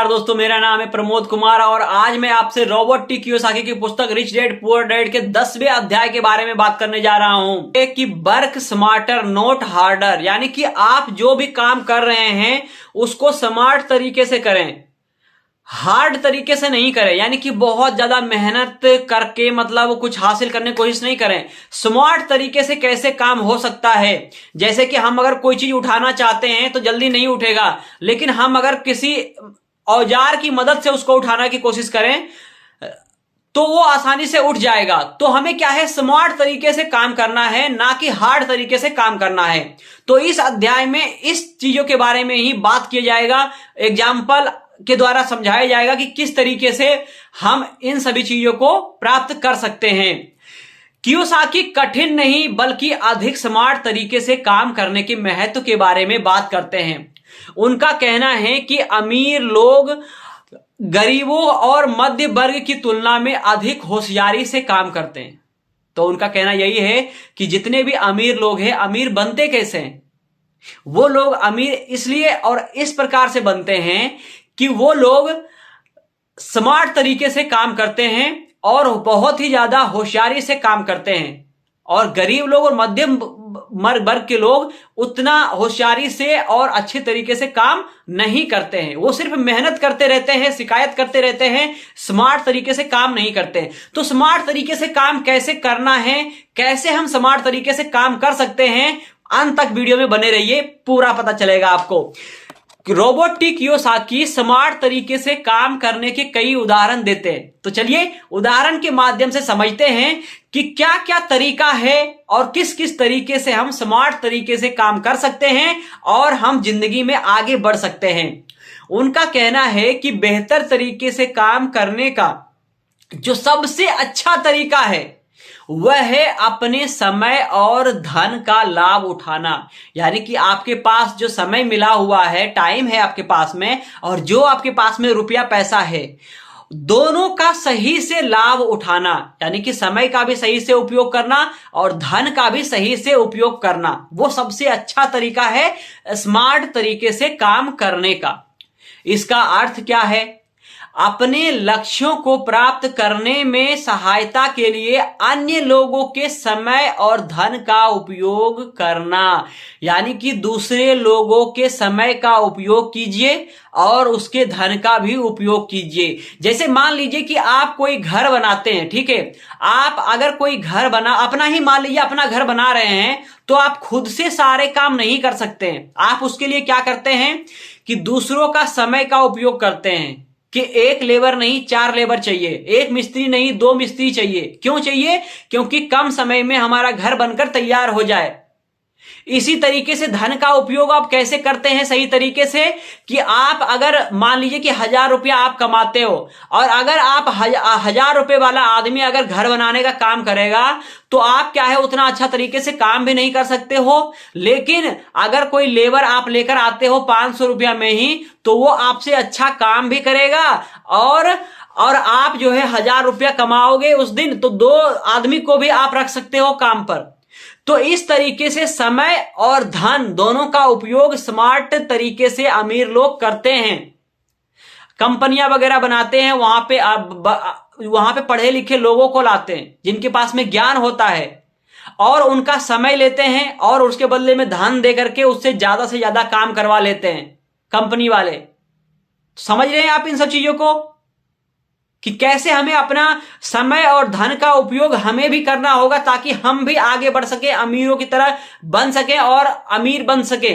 नमस्कार दोस्तों, मेरा नाम है प्रमोद कुमार और आज मैं आपसे रॉबर्ट टी कियोसाकी की पुस्तक रिच डैड पुअर डैड के 10वें अध्याय के बारे में बात करने जा रहा हूं कि वर्क स्मार्टर नॉट हार्डर, यानी कि आप जो भी काम कर रहे हैं उसको स्मार्ट तरीके से करें, हार्ड तरीके से नहीं करें। यानी कि बहुत ज्यादा मेहनत करके मतलब कुछ हासिल करने की कोशिश नहीं करें। स्मार्ट तरीके से कैसे काम हो सकता है, जैसे कि हम अगर कोई चीज उठाना चाहते हैं तो जल्दी नहीं उठेगा, लेकिन हम अगर किसी औजार की मदद से उसको उठाने की कोशिश करें तो वो आसानी से उठ जाएगा। तो हमें क्या है, स्मार्ट तरीके से काम करना है, ना कि हार्ड तरीके से काम करना है। तो इस अध्याय में इस चीजों के बारे में ही बात किया जाएगा, एग्जाम्पल के द्वारा समझाया जाएगा कि किस तरीके से हम इन सभी चीजों को प्राप्त कर सकते हैं। कियोसाकी कठिन नहीं बल्कि अधिक स्मार्ट तरीके से काम करने के महत्व के बारे में बात करते हैं। उनका कहना है कि अमीर लोग गरीबों और मध्य वर्ग की तुलना में अधिक होशियारी से काम करते हैं। तो उनका कहना यही है कि जितने भी अमीर लोग हैं, अमीर बनते कैसे हैं? वो लोग अमीर इसलिए और इस प्रकार से बनते हैं कि वो लोग स्मार्ट तरीके से काम करते हैं और बहुत ही ज्यादा होशियारी से काम करते हैं, और गरीब लोग और मध्यम वर्ग के लोग उतना होशियारी से और अच्छे तरीके से काम नहीं करते हैं। वो सिर्फ मेहनत करते रहते हैं, शिकायत करते रहते हैं, स्मार्ट तरीके से काम नहीं करते हैं। तो स्मार्ट तरीके से काम कैसे करना है, कैसे हम स्मार्ट तरीके से काम कर सकते हैं, अंत तक वीडियो में बने रहिए, पूरा पता चलेगा आपको। रॉबर्ट टी कियोसाकी स्मार्ट तरीके से काम करने के कई उदाहरण देते हैं। तो चलिए उदाहरण के माध्यम से समझते हैं कि क्या क्या तरीका है और किस किस तरीके से हम स्मार्ट तरीके से काम कर सकते हैं और हम जिंदगी में आगे बढ़ सकते हैं। उनका कहना है कि बेहतर तरीके से काम करने का जो सबसे अच्छा तरीका है वह है अपने समय और धन का लाभ उठाना। यानी कि आपके पास जो समय मिला हुआ है, टाइम है आपके पास में, और जो आपके पास में रुपया पैसा है, दोनों का सही से लाभ उठाना। यानी कि समय का भी सही से उपयोग करना और धन का भी सही से उपयोग करना, वो सबसे अच्छा तरीका है स्मार्ट तरीके से काम करने का। इसका अर्थ क्या है? अपने लक्ष्यों को प्राप्त करने में सहायता के लिए अन्य लोगों के समय और धन का उपयोग करना। यानी कि दूसरे लोगों के समय का उपयोग कीजिए और उसके धन का भी उपयोग कीजिए। जैसे मान लीजिए कि आप कोई घर बनाते हैं, ठीक है, आप अगर कोई घर बना अपना ही मान लीजिए अपना घर बना रहे हैं, तो आप खुद से सारे काम नहीं कर सकते हैं। आप उसके लिए क्या करते हैं कि दूसरों का समय का उपयोग करते हैं कि एक लेबर नहीं 4 लेबर चाहिए, एक मिस्त्री नहीं 2 मिस्त्री चाहिए। क्यों चाहिए? क्योंकि कम समय में हमारा घर बनकर तैयार हो जाए। इसी तरीके से धन का उपयोग आप कैसे करते हैं सही तरीके से, कि आप अगर मान लीजिए कि 1000 रुपया आप कमाते हो, और अगर आप 1000 रुपए वाला आदमी अगर घर बनाने का काम करेगा तो आप क्या है, उतना अच्छा तरीके से काम भी नहीं कर सकते हो। लेकिन अगर कोई लेबर आप लेकर आते हो 500 रुपया में ही, तो वो आपसे अच्छा काम भी करेगा, और आप जो है 1000 रुपया कमाओगे उस दिन, तो 2 आदमी को भी आप रख सकते हो काम पर। तो इस तरीके से समय और धन दोनों का उपयोग स्मार्ट तरीके से अमीर लोग करते हैं। कंपनियां वगैरह बनाते हैं, वहां पे पढ़े लिखे लोगों को लाते हैं जिनके पास में ज्ञान होता है, और उनका समय लेते हैं और उसके बदले में धन दे करके उससे से ज्यादा काम करवा लेते हैं कंपनी वाले। समझ रहे हैं आप इन सब चीजों को कि कैसे हमें अपना समय और धन का उपयोग हमें भी करना होगा, ताकि हम भी आगे बढ़ सके, अमीरों की तरह बन सके और अमीर बन सके।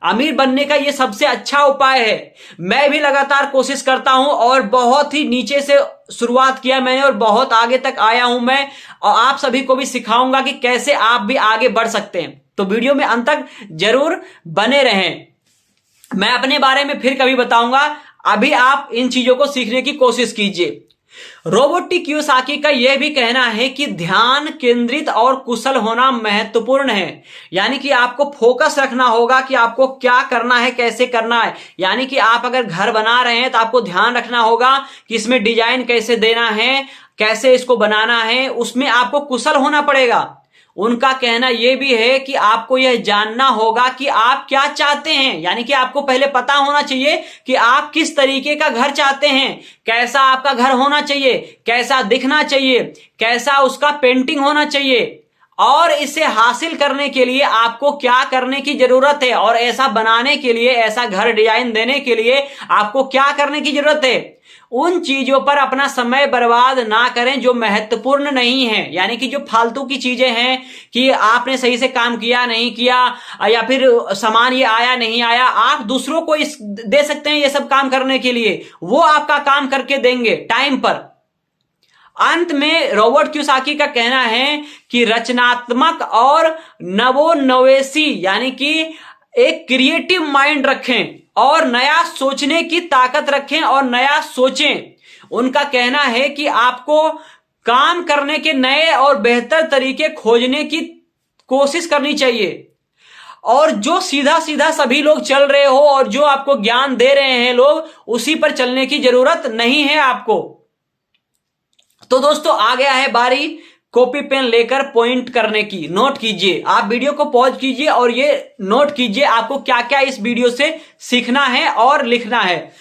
अमीर बनने का ये सबसे अच्छा उपाय है। मैं भी लगातार कोशिश करता हूं और बहुत ही नीचे से शुरुआत किया मैंने और बहुत आगे तक आया हूं मैं, और आप सभी को भी सिखाऊंगा कि कैसे आप भी आगे बढ़ सकते हैं। तो वीडियो में अंत तक जरूर बने रहें। मैं अपने बारे में फिर कभी बताऊंगा, अभी आप इन चीजों को सीखने की कोशिश कीजिए। रॉबर्ट टी कियोसाकी का यह भी कहना है कि ध्यान केंद्रित और कुशल होना महत्वपूर्ण है। यानी कि आपको फोकस रखना होगा कि आपको क्या करना है, कैसे करना है। यानी कि आप अगर घर बना रहे हैं तो आपको ध्यान रखना होगा कि इसमें डिजाइन कैसे देना है, कैसे इसको बनाना है, उसमें आपको कुशल होना पड़ेगा। उनका कहना यह भी है कि आपको यह जानना होगा कि आप क्या चाहते हैं, यानी कि आपको पहले पता होना चाहिए कि आप किस तरीके का घर चाहते हैं, कैसा आपका घर होना चाहिए, कैसा दिखना चाहिए, कैसा उसका पेंटिंग होना चाहिए, और इसे हासिल करने के लिए आपको क्या करने की जरूरत है, और ऐसा बनाने के लिए, ऐसा घर डिजाइन देने के लिए आपको क्या करने की जरूरत है। उन चीजों पर अपना समय बर्बाद ना करें जो महत्वपूर्ण नहीं है, यानी कि जो फालतू की चीजें हैं कि आपने सही से काम किया नहीं किया, या फिर सामान ये आया नहीं आया, आप दूसरों को दे सकते हैं ये सब काम करने के लिए, वो आपका काम करके देंगे टाइम पर। अंत में रॉबर्ट कियोसाकी का कहना है कि रचनात्मक और नवोन्वेषी, यानी कि एक क्रिएटिव माइंड रखें और नया सोचने की ताकत रखें और नया सोचें। उनका कहना है कि आपको काम करने के नए और बेहतर तरीके खोजने की कोशिश करनी चाहिए, और जो सीधा सीधा सभी लोग चल रहे हो और जो आपको ज्ञान दे रहे हैं लोग, उसी पर चलने की जरूरत नहीं है आपको। तो दोस्तों आ गया है बारी कॉपी पेन लेकर पॉइंट करने की। नोट कीजिए, आप वीडियो को पॉज कीजिए और ये नोट कीजिए आपको क्या क्या इस वीडियो से सीखना है और लिखना है।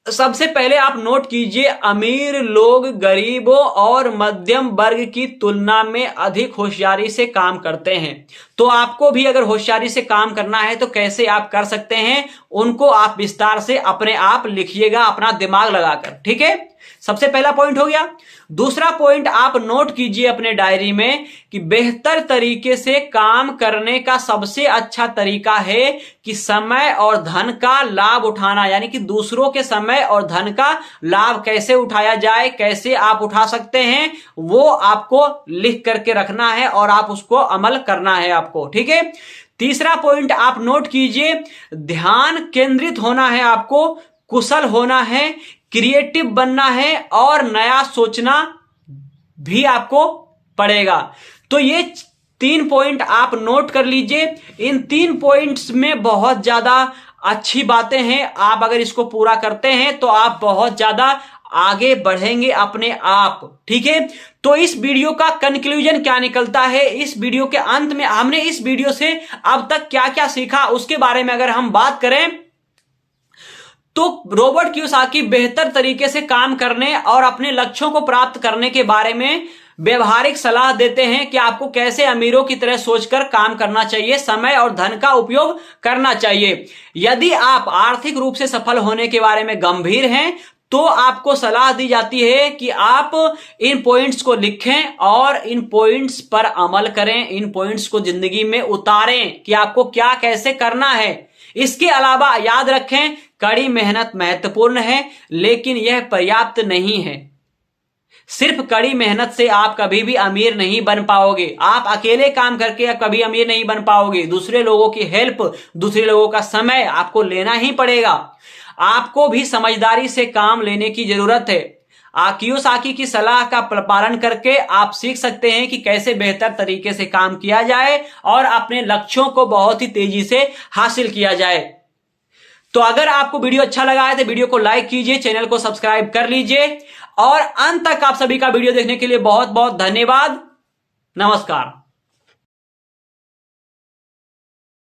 सबसे पहले आप नोट कीजिए, अमीर लोग गरीबों और मध्यम वर्ग की तुलना में अधिक होशियारी से काम करते हैं। तो आपको भी अगर होशियारी से काम करना है तो कैसे आप कर सकते हैं, उनको आप विस्तार से अपने आप लिखिएगा अपना दिमाग लगाकर, ठीक है। सबसे पहला पॉइंट हो गया। दूसरा पॉइंट आप नोट कीजिए अपने डायरी में कि बेहतर तरीके से काम करने का सबसे अच्छा तरीका है कि समय और धन का लाभ उठाना, यानी कि दूसरों के समय और धन का लाभ कैसे उठाया जाए, कैसे आप उठा सकते हैं, वो आपको लिख करके रखना है और आप उसको अमल करना है आपको, ठीक है। तीसरा पॉइंट आप नोट कीजिए, ध्यान केंद्रित होना है आपको, कुशल होना है, क्रिएटिव बनना है और नया सोचना भी आपको पड़ेगा। तो ये 3 पॉइंट आप नोट कर लीजिए। इन 3 पॉइंट्स में बहुत ज्यादा अच्छी बातें हैं, आप अगर इसको पूरा करते हैं तो आप बहुत ज्यादा आगे बढ़ेंगे अपने आप, ठीक है। तो इस वीडियो का कंक्लूजन क्या निकलता है, इस वीडियो के अंत में हमने इस वीडियो से अब तक क्या क्या सीखा उसके बारे में अगर हम बात करें तो रॉबर्ट कियोसाकी बेहतर तरीके से काम करने और अपने लक्ष्यों को प्राप्त करने के बारे में व्यवहारिक सलाह देते हैं कि आपको कैसे अमीरों की तरह सोचकर काम करना चाहिए, समय और धन का उपयोग करना चाहिए। यदि आप आर्थिक रूप से सफल होने के बारे में गंभीर हैं तो आपको सलाह दी जाती है कि आप इन पॉइंट्स को लिखें और इन पॉइंट्स पर अमल करें, इन पॉइंट्स को जिंदगी में उतारें कि आपको क्या कैसे करना है। इसके अलावा याद रखें, कड़ी मेहनत महत्वपूर्ण है लेकिन यह पर्याप्त नहीं है। सिर्फ कड़ी मेहनत से आप कभी भी अमीर नहीं बन पाओगे, आप अकेले काम करके कभी अमीर नहीं बन पाओगे। दूसरे लोगों की हेल्प, दूसरे लोगों का समय आपको लेना ही पड़ेगा। आपको भी समझदारी से काम लेने की जरूरत है। कियोसाकी की सलाह का पालन करके आप सीख सकते हैं कि कैसे बेहतर तरीके से काम किया जाए और अपने लक्ष्यों को बहुत ही तेजी से हासिल किया जाए। तो अगर आपको वीडियो अच्छा लगा है तो वीडियो को लाइक कीजिए, चैनल को सब्सक्राइब कर लीजिए और अंत तक आप सभी का वीडियो देखने के लिए बहुत बहुत धन्यवाद। नमस्कार।